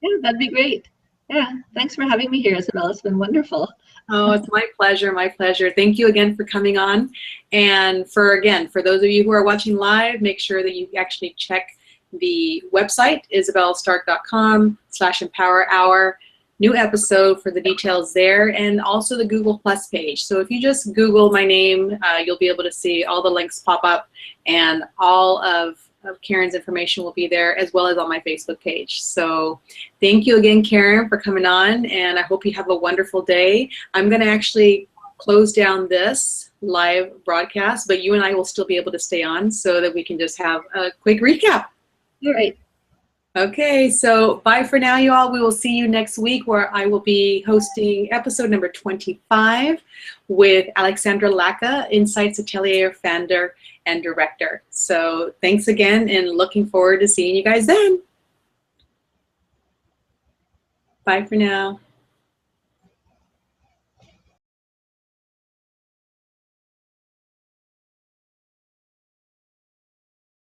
Yeah, that'd be great. Yeah, thanks for having me here, Isabel. It's been wonderful. Oh, it's my pleasure, my pleasure. Thank you again for coming on. And for those of you who are watching live, make sure that you actually check the website, isabelstarck.com/empowerhour. New episode for the details there, and also the Google Plus page. So if you just Google my name, you'll be able to see all the links pop up, and all of Karen's information will be there, as well as on my Facebook page. So thank you again, Karen, for coming on, and I hope you have a wonderful day. I'm going to actually close down this live broadcast, but you and I will still be able to stay on so that we can just have a quick recap. All right. Okay, so bye for now, you all. We will see you next week, where I will be hosting episode number 25 with Alexandra Lacka, Insights Atelier founder and director. So thanks again, and looking forward to seeing you guys then. Bye for now.